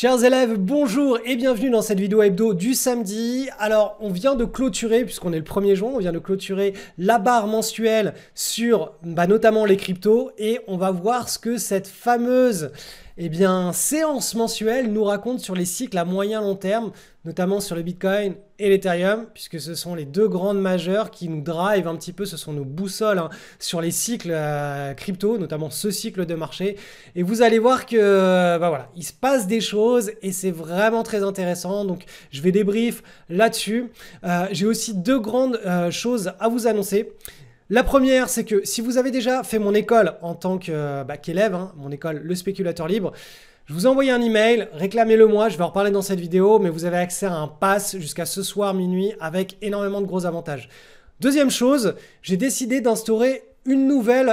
Chers élèves, bonjour et bienvenue dans cette vidéo hebdo du samedi. Alors, on vient de clôturer, puisqu'on est le 1er juin, on vient de clôturer la barre mensuelle sur notamment les cryptos et on va voir ce que cette fameuse séance mensuelle nous raconte sur les cycles à moyen long terme, notamment sur le Bitcoin et l'Ethereum, puisque ce sont les deux grandes majeures qui nous drivent un petit peu, ce sont nos boussoles sur les cycles crypto, notamment ce cycle de marché. Et vous allez voir que voilà, il se passe des choses et c'est vraiment très intéressant. Donc je vais débrief là-dessus. J'ai aussi deux grandes choses à vous annoncer. La première, c'est que si vous avez déjà fait mon école en tant qu'élève, mon école Le Spéculateur Libre, je vous ai envoyé un email, réclamez-le moi, je vais en reparler dans cette vidéo, mais vous avez accès à un pass jusqu'à ce soir minuit avec énormément de gros avantages. Deuxième chose, j'ai décidé d'instaurer une nouvelle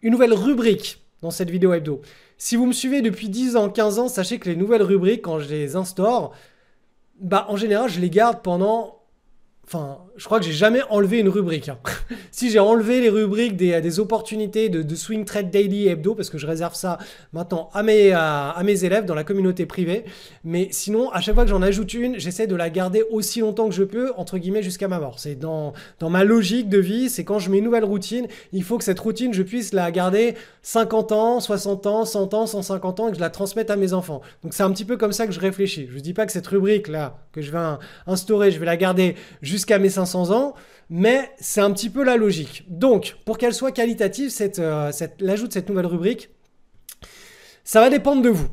rubrique dans cette vidéo hebdo. Si vous me suivez depuis 10 ans, 15 ans, sachez que les nouvelles rubriques, quand je les instaure, en général, je les garde pendant... Enfin, je crois que j'ai jamais enlevé une rubrique. Si j'ai enlevé les rubriques des opportunités de Swing Trade Daily Hebdo, parce que je réserve ça maintenant à mes élèves dans la communauté privée. Mais sinon, à chaque fois que j'en ajoute une, j'essaie de la garder aussi longtemps que je peux, entre guillemets, jusqu'à ma mort. C'est dans ma logique de vie, c'est quand je mets une nouvelle routine, il faut que cette routine, je puisse la garder 50 ans, 60 ans, 100 ans, 150 ans, et que je la transmette à mes enfants. Donc c'est un petit peu comme ça que je réfléchis. Je ne dis pas que cette rubrique-là, que je vais instaurer, je vais la garder jusqu'à mes 500 ans, mais c'est un petit peu la logique. Donc, pour qu'elle soit qualitative, l'ajout de cette nouvelle rubrique, ça va dépendre de vous.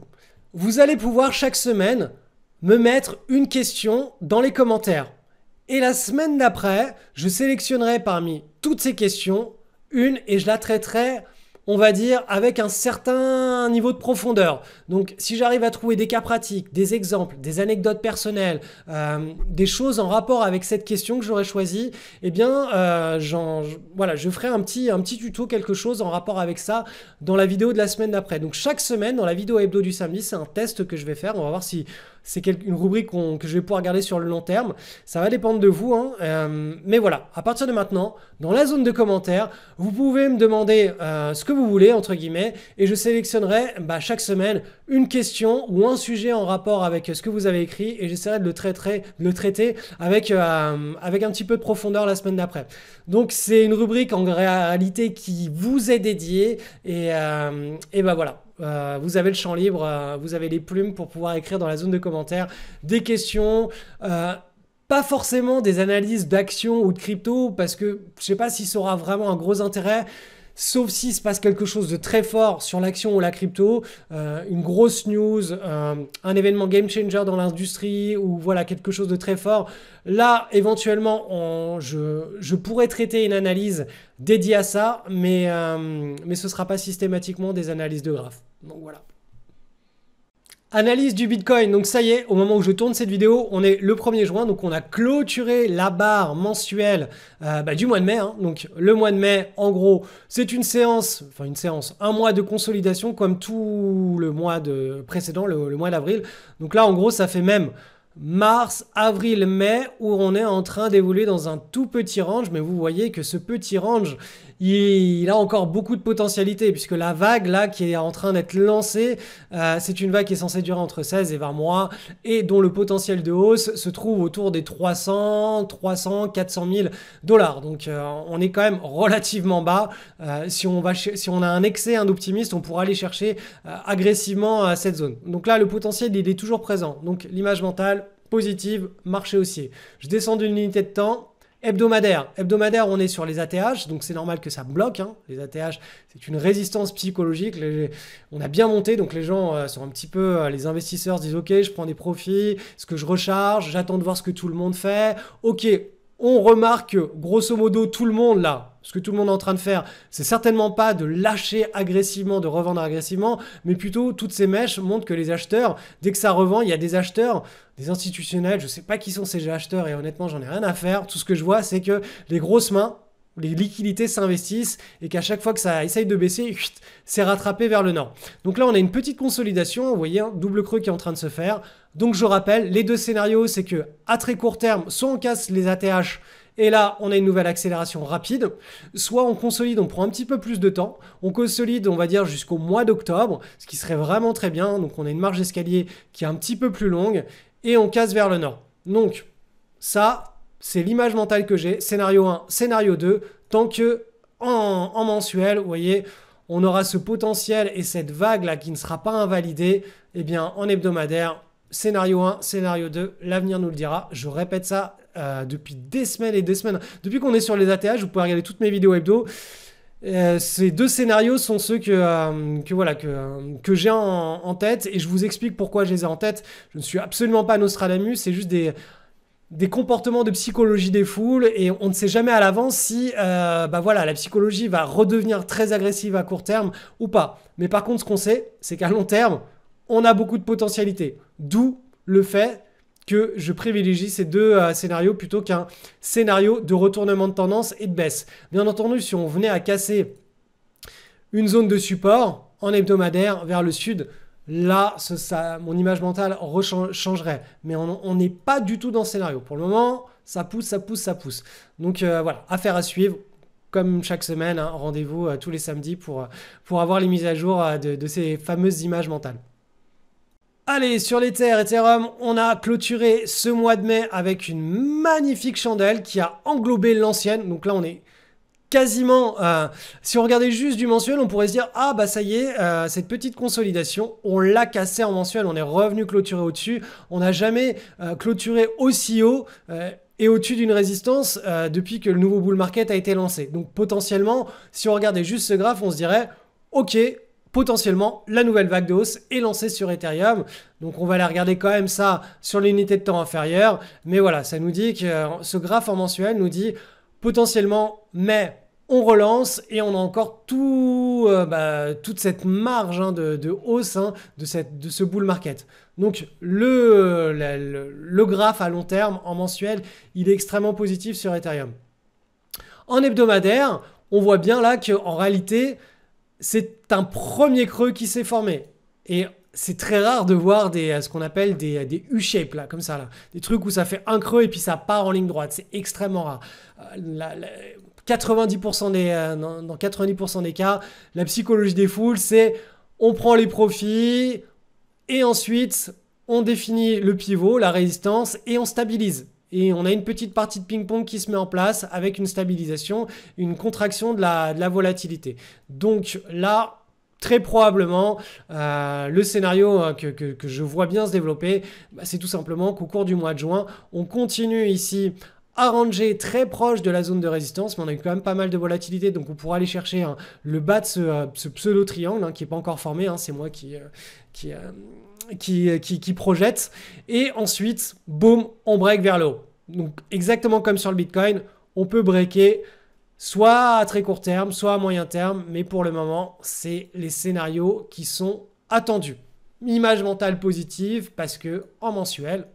Vous allez pouvoir chaque semaine me mettre une question dans les commentaires. Et la semaine d'après, je sélectionnerai parmi toutes ces questions une et je la traiterai, on va dire, avec un certain niveau de profondeur. Donc, si j'arrive à trouver des cas pratiques, des exemples, des anecdotes personnelles, des choses en rapport avec cette question que j'aurais choisie, je ferai un petit tuto, quelque chose en rapport avec ça dans la vidéo de la semaine d'après. Donc, chaque semaine, dans la vidéo hebdo du samedi, c'est un test que je vais faire. On va voir si c'est une rubrique que je vais pouvoir garder sur le long terme. Ça va dépendre de vous. Mais voilà, à partir de maintenant, dans la zone de commentaires, vous pouvez me demander ce que vous voulez, entre guillemets, et je sélectionnerai chaque semaine une question ou un sujet en rapport avec ce que vous avez écrit et j'essaierai de le traiter avec un petit peu de profondeur la semaine d'après. Donc c'est une rubrique en réalité qui vous est dédiée et voilà. Vous avez le champ libre, vous avez les plumes pour pouvoir écrire dans la zone de commentaires des questions, pas forcément des analyses d'actions ou de crypto parce que je sais pas si ça aura vraiment un gros intérêt. Sauf s'il se passe quelque chose de très fort sur l'action ou la crypto, une grosse news, un événement game changer dans l'industrie ou voilà quelque chose de très fort. Là, éventuellement, je pourrais traiter une analyse dédiée à ça, mais ce ne sera pas systématiquement des analyses de graphes. Donc voilà. Analyse du Bitcoin, donc ça y est, au moment où je tourne cette vidéo, on est le 1er juin, donc on a clôturé la barre mensuelle du mois de mai. Donc le mois de mai, en gros, c'est un mois de consolidation comme tout le mois précédent, le mois d'avril. Donc là, en gros, ça fait même mars, avril, mai, où on est en train d'évoluer dans un tout petit range, mais vous voyez que ce petit range, il a encore beaucoup de potentialité, puisque la vague là qui est en train d'être lancée, c'est une vague qui est censée durer entre 16 et 20 mois, et dont le potentiel de hausse se trouve autour des 400 000 $. Donc on est quand même relativement bas. Si on a un excès d'optimisme, on pourra aller chercher agressivement cette zone. Donc là, le potentiel, il est toujours présent. Donc l'image mentale, positive, marché haussier. Je descends d'une unité de temps. Hebdomadaire, on est sur les ATH, donc c'est normal que ça bloque. Les ATH, c'est une résistance psychologique. On a bien monté, donc les gens sont un petit peu... les investisseurs se disent « Ok, je prends des profits, est-ce que je recharge? J'attends de voir ce que tout le monde fait. Ok, on remarque que, grosso modo, tout le monde là, ce que tout le monde est en train de faire, c'est certainement pas de lâcher agressivement, de revendre agressivement, mais plutôt toutes ces mèches montrent que les acheteurs, dès que ça revend, il y a des acheteurs, des institutionnels, je sais pas qui sont ces acheteurs et honnêtement, j'en ai rien à faire. Tout ce que je vois, c'est que les grosses mains, les liquidités s'investissent et qu'à chaque fois que ça essaye de baisser, c'est rattrapé vers le nord. Donc là, on a une petite consolidation, vous voyez, un double creux qui est en train de se faire. Donc je rappelle, les deux scénarios, c'est que à très court terme, soit on casse les ATH Et là, on a une nouvelle accélération rapide. Soit on consolide, on prend un petit peu plus de temps. On consolide, on va dire, jusqu'au mois d'octobre, ce qui serait vraiment très bien. Donc, on a une marge d'escalier qui est un petit peu plus longue et on casse vers le nord. Donc, ça, c'est l'image mentale que j'ai. Scénario 1, scénario 2. Tant que en mensuel, vous voyez, on aura ce potentiel et cette vague-là qui ne sera pas invalidée, eh bien, en hebdomadaire, scénario 1, scénario 2, l'avenir nous le dira. Je répète ça depuis des semaines et des semaines. Depuis qu'on est sur les ATH, vous pouvez regarder toutes mes vidéos hebdo. Ces deux scénarios sont ceux que j'ai en tête et je vous explique pourquoi je les ai en tête. Je ne suis absolument pas Nostradamus, c'est juste des comportements de psychologie des foules et on ne sait jamais à l'avance si la psychologie va redevenir très agressive à court terme ou pas. Mais par contre, ce qu'on sait, c'est qu'à long terme, on a beaucoup de potentialité. D'où le fait que je privilégie ces deux scénarios plutôt qu'un scénario de retournement de tendance et de baisse. Bien entendu, si on venait à casser une zone de support en hebdomadaire vers le sud, là, mon image mentale changerait. Mais on n'est pas du tout dans ce scénario. Pour le moment, ça pousse. Donc voilà, affaire à suivre. Comme chaque semaine, hein, rendez-vous tous les samedis pour avoir les mises à jour de ces fameuses images mentales. Allez, sur l'Ether, Ethereum, on a clôturé ce mois de mai avec une magnifique chandelle qui a englobé l'ancienne. Donc là, on est quasiment, si on regardait juste du mensuel, on pourrait se dire, ah bah ça y est, cette petite consolidation, on l'a cassé en mensuel, on est revenu clôturer au-dessus. On n'a jamais clôturé aussi haut et au-dessus d'une résistance depuis que le nouveau bull market a été lancé. Donc potentiellement, si on regardait juste ce graphe, on se dirait, ok, potentiellement, la nouvelle vague de hausse est lancée sur Ethereum. Donc, on va aller regarder quand même ça sur l'unité de temps inférieure. Mais voilà, ça nous dit que ce graphe en mensuel nous dit potentiellement, mais on relance et on a encore toute cette marge de hausse de ce bull market. Donc, le graphe à long terme en mensuel, il est extrêmement positif sur Ethereum. En hebdomadaire, on voit bien là qu'en réalité, c'est un premier creux qui s'est formé. Et c'est très rare de voir ce qu'on appelle des U-shape, là, comme ça. Là. Des trucs où ça fait un creux et puis ça part en ligne droite. C'est extrêmement rare. 90% dans 90% des cas, la psychologie des foules, c'est on prend les profits et ensuite on définit le pivot, la résistance et on stabilise. Et on a une petite partie de ping-pong qui se met en place avec une stabilisation, une contraction de la volatilité. Donc là, très probablement, le scénario que je vois bien se développer, c'est tout simplement qu'au cours du mois de juin, on continue ici à ranger très proche de la zone de résistance, mais on a eu quand même pas mal de volatilité, donc on pourra aller chercher le bas de ce pseudo-triangle qui n'est pas encore formé, c'est moi qui projette. Et ensuite, boum, on break vers le haut. Donc exactement comme sur le Bitcoin, on peut breaker soit à très court terme, soit à moyen terme, mais pour le moment, c'est les scénarios qui sont attendus. Image mentale positive parce que en mensuel,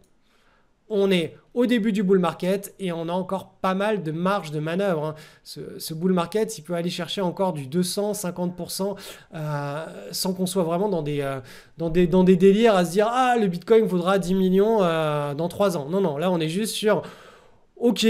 on est au début du bull market et on a encore pas mal de marge de manœuvre. Ce bull market, il peut aller chercher encore du 250% sans qu'on soit vraiment dans des délires à se dire « Ah, le Bitcoin vaudra 10 millions dans 3 ans ». Non, là, on est juste sur « Ok,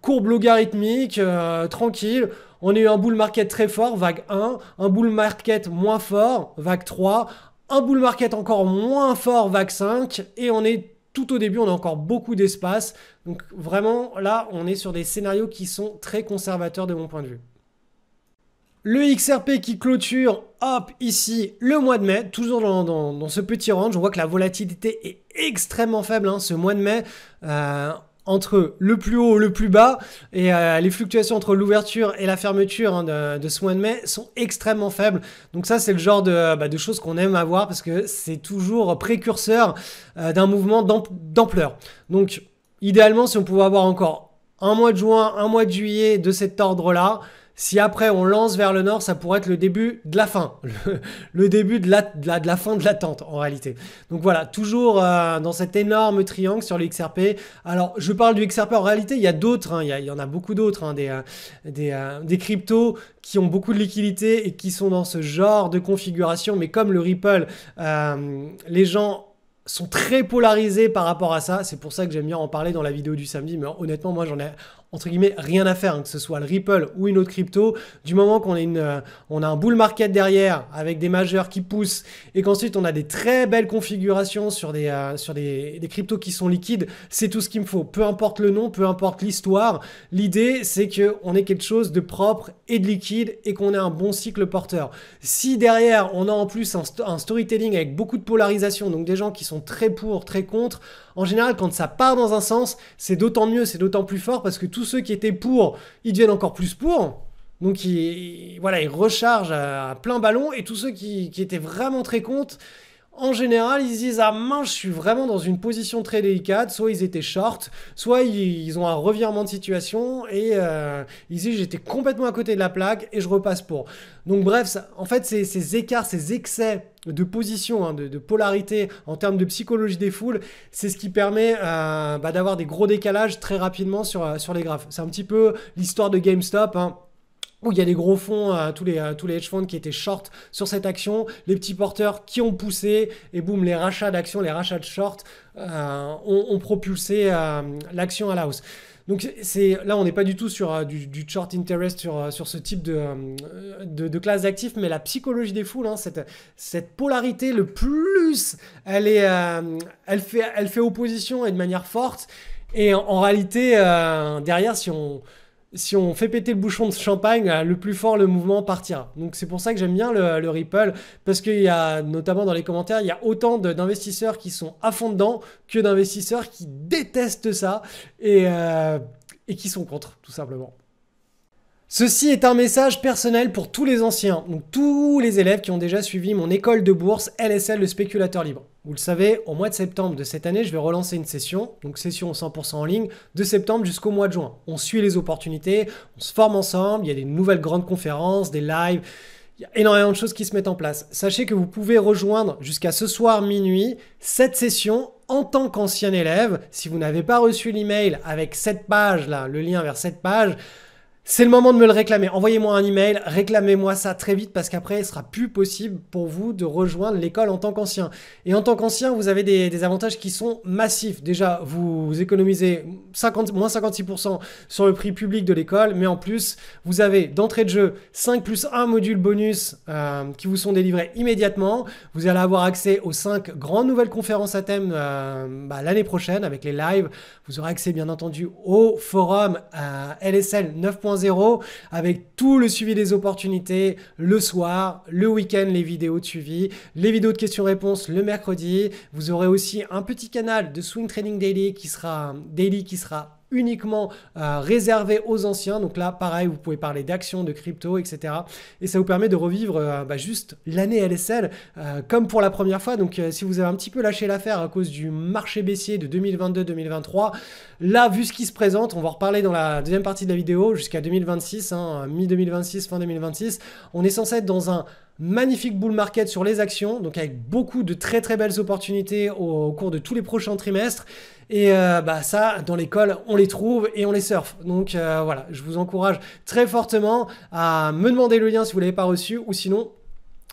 courbe logarithmique, tranquille ». On a eu un bull market très fort, vague 1, un bull market moins fort, vague 3, un bull market encore moins fort, vague 5, et on est tout au début, on a encore beaucoup d'espace. Donc vraiment, là, on est sur des scénarios qui sont très conservateurs de mon point de vue. Le XRP qui clôture, hop, ici, le mois de mai, toujours dans ce petit range. On voit que la volatilité est extrêmement faible ce mois de mai. Entre le plus haut et le plus bas, et les fluctuations entre l'ouverture et la fermeture de ce mois de mai sont extrêmement faibles. Donc ça, c'est le genre de choses qu'on aime avoir parce que c'est toujours précurseur d'un mouvement d'ampleur. Donc idéalement, si on pouvait avoir encore un mois de juin, un mois de juillet de cet ordre-là, si après on lance vers le nord, ça pourrait être le début de la fin, le début de la fin de l'attente en réalité. Donc voilà, toujours dans cet énorme triangle sur le XRP. Alors je parle du XRP, en réalité il y a d'autres, il y en a beaucoup d'autres, des cryptos qui ont beaucoup de liquidité et qui sont dans ce genre de configuration, mais comme le Ripple, les gens sont très polarisés par rapport à ça. C'est pour ça que j'aime bien en parler dans la vidéo du samedi. Mais honnêtement, moi, j'en ai entre guillemets rien à faire, hein, que ce soit le Ripple ou une autre crypto. Du moment qu'on on a un bull market derrière avec des majeurs qui poussent et qu'ensuite on a des très belles configurations sur des cryptos qui sont liquides, c'est tout ce qu'il me faut. Peu importe le nom, peu importe l'histoire. L'idée, c'est qu'on ait quelque chose de propre et de liquide et qu'on ait un bon cycle porteur. Si derrière, on a en plus un storytelling avec beaucoup de polarisation, donc des gens qui sont très pour, très contre, en général, quand ça part dans un sens, c'est d'autant mieux, c'est d'autant plus fort parce que tous ceux qui étaient pour, ils deviennent encore plus pour. Donc, voilà, ils rechargent à plein ballon et tous ceux qui étaient vraiment très contre, en général, ils se disent « Ah mince, je suis vraiment dans une position très délicate. » Soit ils étaient short, soit ils ont un revirement de situation et ils disent « J'étais complètement à côté de la plaque et je repasse pour. » Donc bref, en fait, ces écarts, ces excès de position, hein, de polarité en termes de psychologie des foules, c'est ce qui permet d'avoir des gros décalages très rapidement sur les graphes. C'est un petit peu l'histoire de GameStop, hein, où il y a des gros fonds, tous les hedge funds qui étaient short sur cette action, les petits porteurs qui ont poussé, et boum, les rachats d'actions, les rachats de short ont propulsé l'action à la hausse. Donc là, on n'est pas du tout sur du short interest sur ce type de classe d'actifs, mais la psychologie des foules, hein, cette polarité, le plus, elle fait opposition et de manière forte. Et en réalité, derrière, si on fait péter le bouchon de champagne, le plus fort le mouvement partira. Donc c'est pour ça que j'aime bien le Ripple, parce qu'il y a, notamment dans les commentaires, il y a autant d'investisseurs qui sont à fond dedans que d'investisseurs qui détestent ça et qui sont contre, tout simplement. Ceci est un message personnel pour tous les anciens, donc tous les élèves qui ont déjà suivi mon école de bourse LSL, le spéculateur libre. Vous le savez, au mois de septembre de cette année, je vais relancer une session, donc session 100% en ligne, de septembre jusqu'au mois de juin. On suit les opportunités, on se forme ensemble, il y a des nouvelles grandes conférences, des lives, il y a énormément de choses qui se mettent en place. Sachez que vous pouvez rejoindre jusqu'à ce soir minuit cette session en tant qu'ancien élève. Si vous n'avez pas reçu l'email avec cette page là, le lien vers cette page, c'est le moment de me le réclamer. Envoyez-moi un email, réclamez-moi ça très vite parce qu'après, il sera plus possible pour vous de rejoindre l'école en tant qu'ancien. Et en tant qu'ancien, vous avez des avantages qui sont massifs. Déjà, vous économisez moins 56% sur le prix public de l'école, mais en plus, vous avez d'entrée de jeu 5 plus 1 module bonus qui vous sont délivrés immédiatement. Vous allez avoir accès aux 5 grandes nouvelles conférences à thème l'année prochaine avec les lives. Vous aurez accès bien entendu au forum LSL 9.0 avec tout le suivi des opportunités le soir, le week-end, les vidéos de suivi, les vidéos de questions-réponses le mercredi. Vous aurez aussi un petit canal de Swing Trading Daily qui sera uniquement réservé aux anciens. Donc là, pareil, vous pouvez parler d'actions, de crypto, etc. Et ça vous permet de revivre juste l'année LSL comme pour la première fois. Donc si vous avez un petit peu lâché l'affaire à cause du marché baissier de 2022-2023, là, vu ce qui se présente, on va en reparler dans la deuxième partie de la vidéo jusqu'à 2026, hein, mi-2026, fin 2026. On est censé être dans un magnifique bull market sur les actions, donc avec beaucoup de très très belles opportunités au cours de tous les prochains trimestres. Et ça, dans l'école, on les trouve et on les surfe. Donc voilà, je vous encourage très fortement à me demander le lien si vous ne l'avez pas reçu, ou sinon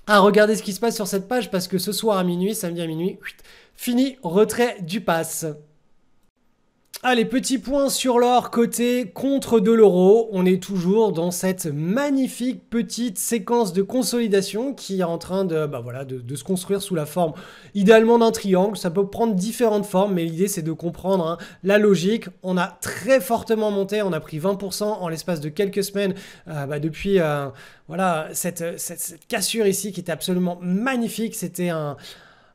à regarder ce qui se passe sur cette page, parce que ce soir à minuit, samedi à minuit, fini, retrait du pass. Allez, petit point sur l'or côté contre de l'euro. On est toujours dans cette magnifique petite séquence de consolidation qui est en train de se construire sous la forme idéalement d'un triangle. Ça peut prendre différentes formes, mais l'idée c'est de comprendre la logique. On a très fortement monté, on a pris 20% en l'espace de quelques semaines depuis cette cassure ici qui était absolument magnifique. C'était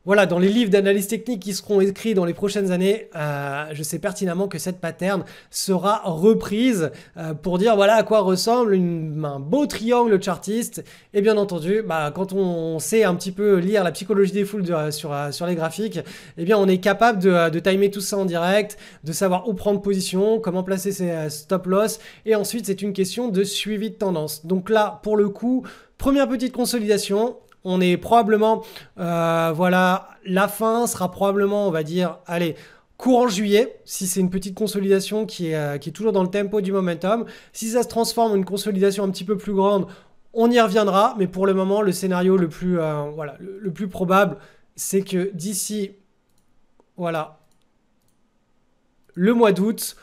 Voilà, dans les livres d'analyse technique qui seront écrits dans les prochaines années, je sais pertinemment que cette pattern sera reprise pour dire voilà à quoi ressemble un beau triangle chartiste. Et bien entendu, quand on sait un petit peu lire la psychologie des foules sur les graphiques, eh bien on est capable de timer tout ça en direct, de savoir où prendre position, comment placer ses stop loss. Et ensuite, c'est une question de suivi de tendance. Donc là, pour le coup, première petite consolidation. On est probablement, la fin sera probablement, on va dire, allez, courant juillet, si c'est une petite consolidation qui est toujours dans le tempo du momentum. Si ça se transforme en une consolidation un petit peu plus grande, on y reviendra. Mais pour le moment, le scénario le plus probable, c'est que d'ici voilà, le mois d'août,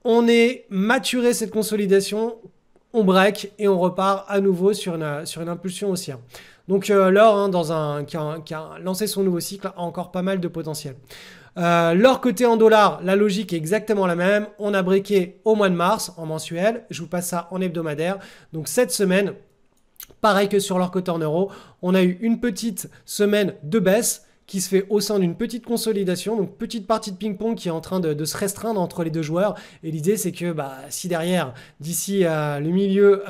on est maturé cette consolidation, on break et on repart à nouveau sur une impulsion haussière. Donc l'or, hein, qui a lancé son nouveau cycle, a encore pas mal de potentiel. L'or coté en dollars, la logique est exactement la même. On a breaké au mois de mars en mensuel. Je vous passe ça en hebdomadaire. Donc cette semaine, pareil que sur l'or coté en euros, on a eu une petite semaine de baisse qui se fait au sein d'une petite consolidation, donc petite partie de ping-pong qui est en train de se restreindre entre les deux joueurs. Et l'idée, c'est que si derrière, d'ici le milieu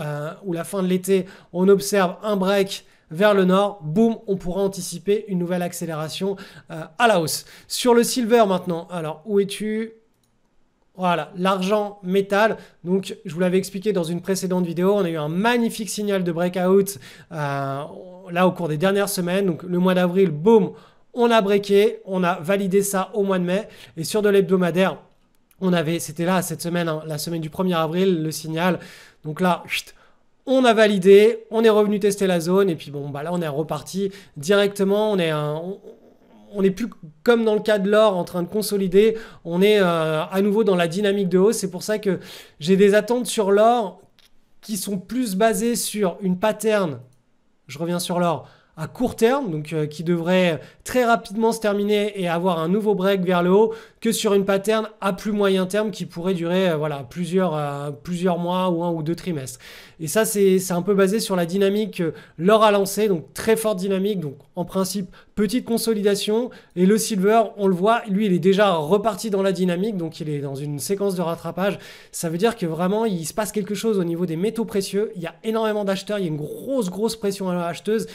ou la fin de l'été, on observe un break vers le nord, boum, on pourra anticiper une nouvelle accélération à la hausse. Sur le silver maintenant, alors où es-tu ? Voilà, l'argent métal. Donc, je vous l'avais expliqué dans une précédente vidéo, on a eu un magnifique signal de breakout là au cours des dernières semaines. Donc, le mois d'avril, boum, on a breaké, on a validé ça au mois de mai. Et sur de l'hebdomadaire, c'était là cette semaine, hein, la semaine du 1er avril, le signal. Donc là, on a validé, on est revenu tester la zone et puis bon, là on est reparti directement. On n'est plus comme dans le cas de l'or en train de consolider. On est à nouveau dans la dynamique de hausse. C'est pour ça que j'ai des attentes sur l'or qui sont plus basées sur une pattern. Je reviens sur l'or à court terme, donc qui devrait très rapidement se terminer et avoir un nouveau break vers le haut, que sur une pattern à plus moyen terme qui pourrait durer plusieurs mois ou 1 ou 2 trimestres. Et ça, c'est un peu basé sur la dynamique que l'or a lancée, donc très forte dynamique, donc en principe petite consolidation. Et le silver, on le voit, lui, il est déjà reparti dans la dynamique, donc il est dans une séquence de rattrapage. Ça veut dire que vraiment, il se passe quelque chose au niveau des métaux précieux. Il y a énormément d'acheteurs, il y a une grosse pression acheteuse.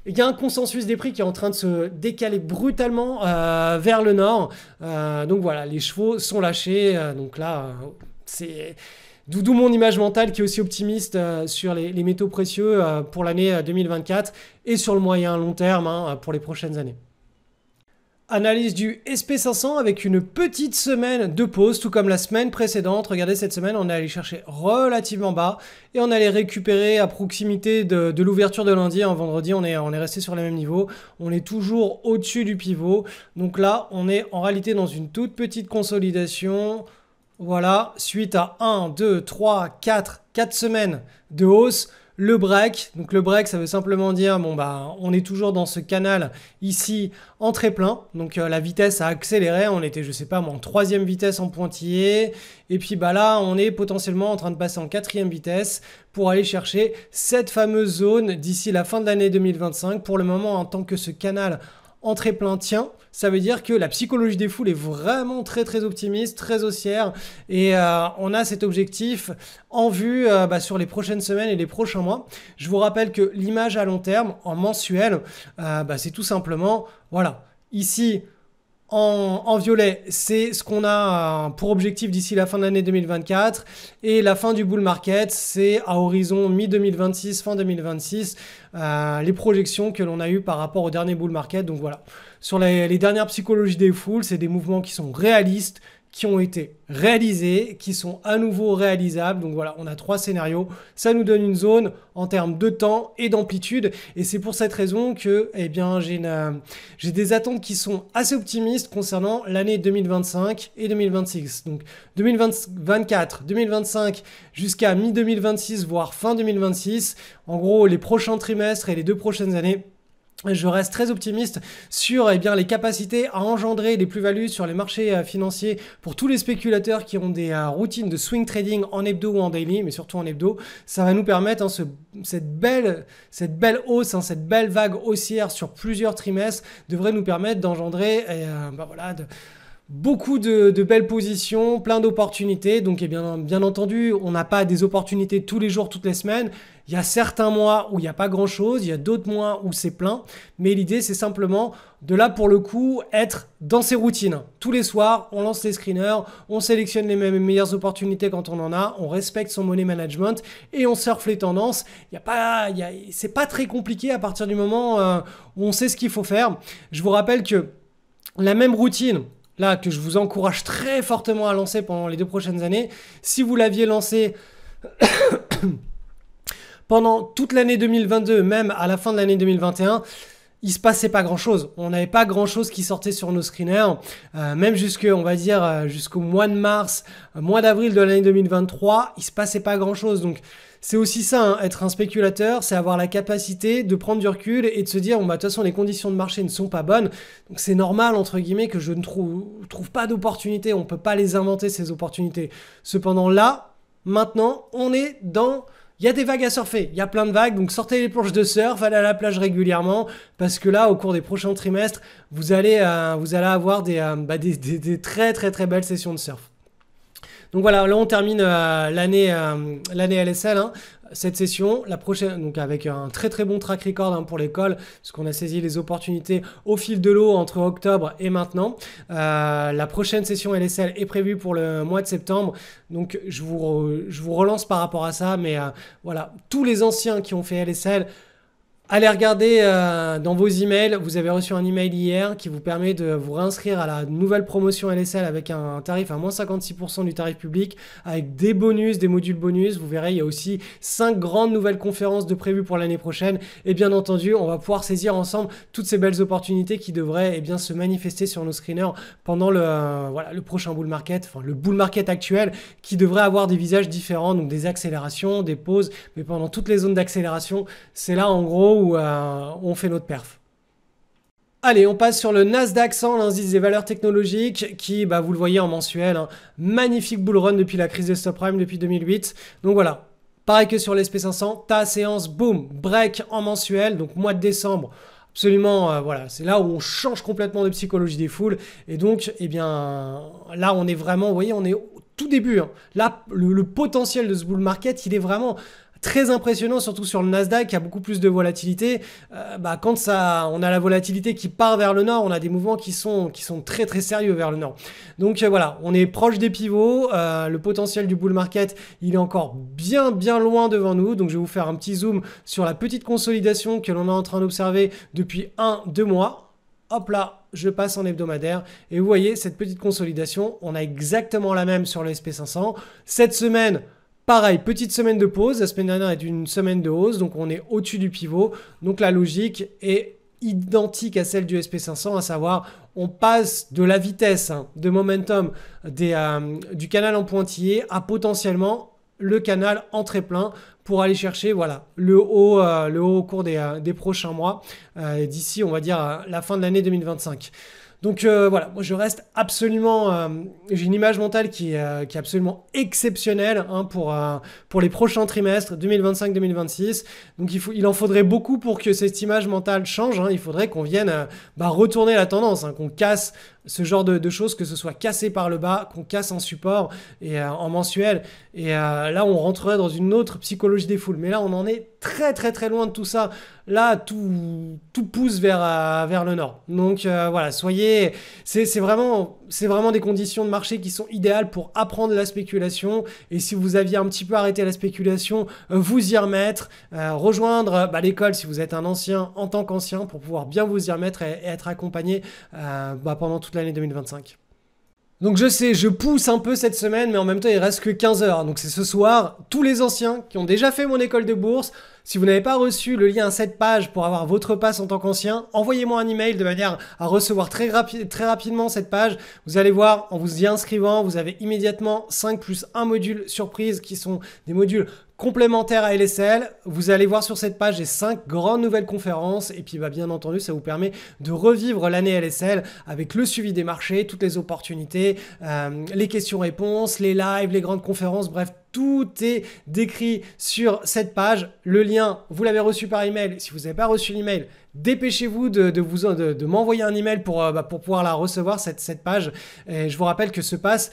Il y a un consensus des prix qui est en train de se décaler brutalement vers le nord. Donc voilà, les chevaux sont lâchés. Donc là, c'est d'où mon image mentale qui est aussi optimiste sur les métaux précieux pour l'année 2024 et sur le moyen long terme pour les prochaines années. Analyse du SP500 avec une petite semaine de pause, tout comme la semaine précédente. Regardez, cette semaine, on est allé chercher relativement bas et on allait récupérer à proximité de l'ouverture de lundi. En vendredi, on est resté sur les mêmes niveaux. On est toujours au-dessus du pivot. Donc là, on est en réalité dans une toute petite consolidation. Voilà, suite à 1, 2, 3, 4 semaines de hausse. Le break, donc le break ça veut simplement dire on est toujours dans ce canal ici en très plein, donc la vitesse a accéléré, on était en 3e vitesse en pointillé et puis là on est potentiellement en train de passer en 4e vitesse pour aller chercher cette fameuse zone d'ici la fin de l'année 2025. Pour le moment, en tant que ce canal en très plein tient, ça veut dire que la psychologie des foules est vraiment très optimiste, très haussière et on a cet objectif en vue sur les prochaines semaines et les prochains mois. Je vous rappelle que l'image à long terme en mensuel, c'est tout simplement, voilà, ici en violet, c'est ce qu'on a pour objectif d'ici la fin de l'année 2024 et la fin du bull market, c'est à horizon mi-2026, fin 2026, les projections que l'on a eues par rapport au dernier bull market. Donc voilà, sur les dernières psychologies des foules, c'est des mouvements qui sont réalistes, qui ont été réalisés, qui sont à nouveau réalisables. Donc voilà, on a 3 scénarios. Ça nous donne une zone en termes de temps et d'amplitude. Et c'est pour cette raison que j'ai des attentes qui sont assez optimistes concernant l'année 2025 et 2026. Donc 2024, 2025 jusqu'à mi-2026, voire fin 2026. En gros, les prochains trimestres et les 2 prochaines années, je reste très optimiste sur les capacités à engendrer des plus-values sur les marchés financiers pour tous les spéculateurs qui ont des routines de swing trading en hebdo ou en daily, mais surtout en hebdo. Ça va nous permettre, cette belle hausse, cette belle vague haussière sur plusieurs trimestres devrait nous permettre d'engendrer beaucoup de belles positions, plein d'opportunités. Donc bien entendu, on n'a pas des opportunités tous les jours, toutes les semaines. Il y a certains mois où il n'y a pas grand-chose, il y a d'autres mois où c'est plein. Mais l'idée, c'est simplement de là, pour le coup, être dans ces routines. Tous les soirs, on lance les screeners, on sélectionne les meilleures opportunités quand on en a, on respecte son money management et on surfe les tendances. C'est pas très compliqué à partir du moment où on sait ce qu'il faut faire. Je vous rappelle que la même routine, là, que je vous encourage très fortement à lancer pendant les 2 prochaines années, si vous l'aviez lancé pendant toute l'année 2022, même à la fin de l'année 2021, il se passait pas grand chose. On n'avait pas grand chose qui sortait sur nos screeners, même on va dire, jusqu'au mois de mars, mois d'avril de l'année 2023, il se passait pas grand chose. Donc, c'est aussi ça, hein, être un spéculateur, c'est avoir la capacité de prendre du recul et de se dire, bon, bah, de toute façon, les conditions de marché ne sont pas bonnes. Donc, c'est normal, entre guillemets, que je ne trouve pas d'opportunités. On peut pas les inventer, ces opportunités. Cependant, là, maintenant, il y a des vagues à surfer, il y a plein de vagues, donc sortez les planches de surf, allez à la plage régulièrement, parce que là, au cours des prochains trimestres, vous allez avoir des très très très belles sessions de surf. Donc voilà, là on termine l'année LSL, hein, cette session, la prochaine, donc avec un très très bon track record, hein, pour l'école, parce qu'on a saisi les opportunités au fil de l'eau entre octobre et maintenant. La prochaine session LSL est prévue pour le mois de septembre, donc je vous relance par rapport à ça, mais voilà, tous les anciens qui ont fait LSL, allez regarder dans vos emails, vous avez reçu un email hier qui vous permet de vous réinscrire à la nouvelle promotion LSL avec un tarif à moins 56% du tarif public, avec des bonus, des modules bonus. Vous verrez, il y a aussi 5 grandes nouvelles conférences de prévues pour l'année prochaine. Et bien entendu, on va pouvoir saisir ensemble toutes ces belles opportunités qui devraient se manifester sur nos screeners pendant le prochain bull market, enfin le bull market actuel qui devrait avoir des visages différents, donc des accélérations, des pauses, mais pendant toutes les zones d'accélération, c'est là en gros où on fait notre perf. Allez, on passe sur le Nasdaq 100, l'indice des valeurs technologiques, qui, vous le voyez en mensuel, hein, magnifique bull run depuis la crise des subprimes depuis 2008. Donc voilà, pareil que sur l'SP500, ta séance, boom, break en mensuel, donc mois de décembre. Absolument, voilà, c'est là où on change complètement de psychologie des foules. Et donc, là, on est vraiment, vous voyez, on est au tout début, hein. Là, le potentiel de ce bull market, il est vraiment très impressionnant, surtout sur le Nasdaq qui a beaucoup plus de volatilité. Quand on a la volatilité qui part vers le nord, on a des mouvements qui sont très très sérieux vers le nord. Donc voilà, on est proche des pivots. Le potentiel du bull market, il est encore bien bien loin devant nous. Donc je vais vous faire un petit zoom sur la petite consolidation que l'on est en train d'observer depuis 1-2 mois. Hop là, je passe en hebdomadaire et vous voyez cette petite consolidation, on a exactement la même sur le SP500. Cette semaine, pareil, petite semaine de pause. La semaine dernière est une semaine de hausse, donc on est au-dessus du pivot. Donc la logique est identique à celle du SP500, à savoir on passe de la vitesse, hein, de momentum du canal en pointillé à potentiellement le canal en très plein pour aller chercher le haut au cours des prochains mois, d'ici on va dire la fin de l'année 2025. Donc voilà, moi je reste absolument, j'ai une image mentale qui est absolument exceptionnelle, hein, pour les prochains trimestres 2025-2026. Donc il en faudrait beaucoup pour que cette image mentale change, hein. Il faudrait qu'on vienne retourner la tendance, hein, qu'on casse ce genre de choses, que ce soit cassé par le bas, qu'on casse en support et en mensuel. Et là, on rentrerait dans une autre psychologie des foules. Mais là, on en est très très très loin de tout ça. Là, tout pousse vers le nord. Donc voilà, c'est vraiment des conditions de marché qui sont idéales pour apprendre la spéculation. Et si vous aviez un petit peu arrêté la spéculation, vous y remettre, rejoindre l'école si vous êtes un ancien en tant qu'ancien pour pouvoir bien vous y remettre et être accompagné pendant toute l'année 2025. Donc je sais, je pousse un peu cette semaine, mais en même temps, il reste que 15 heures. Donc c'est ce soir, tous les anciens qui ont déjà fait mon école de bourse, si vous n'avez pas reçu le lien à cette page pour avoir votre passe en tant qu'ancien, envoyez-moi un email de manière à recevoir très rapidement cette page. Vous allez voir, en vous y inscrivant, vous avez immédiatement 5 plus 1 module surprise qui sont des modules complémentaires à LSL. Vous allez voir sur cette page les 5 grandes nouvelles conférences et puis bien entendu ça vous permet de revivre l'année LSL avec le suivi des marchés, toutes les opportunités, les questions-réponses, les lives, les grandes conférences, bref, tout est décrit sur cette page. Le lien, vous l'avez reçu par email. Si vous n'avez pas reçu l'email, dépêchez-vous de m'envoyer un email pour pouvoir la recevoir, cette page. Et je vous rappelle que ce pass,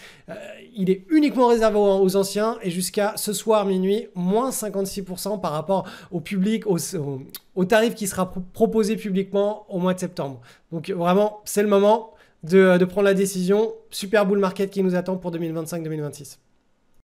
il est uniquement réservé aux anciens et jusqu'à ce soir minuit, moins 56% par rapport au public, au tarif qui sera proposé publiquement au mois de septembre. Donc vraiment, c'est le moment de prendre la décision. Super bull market qui nous attend pour 2025-2026.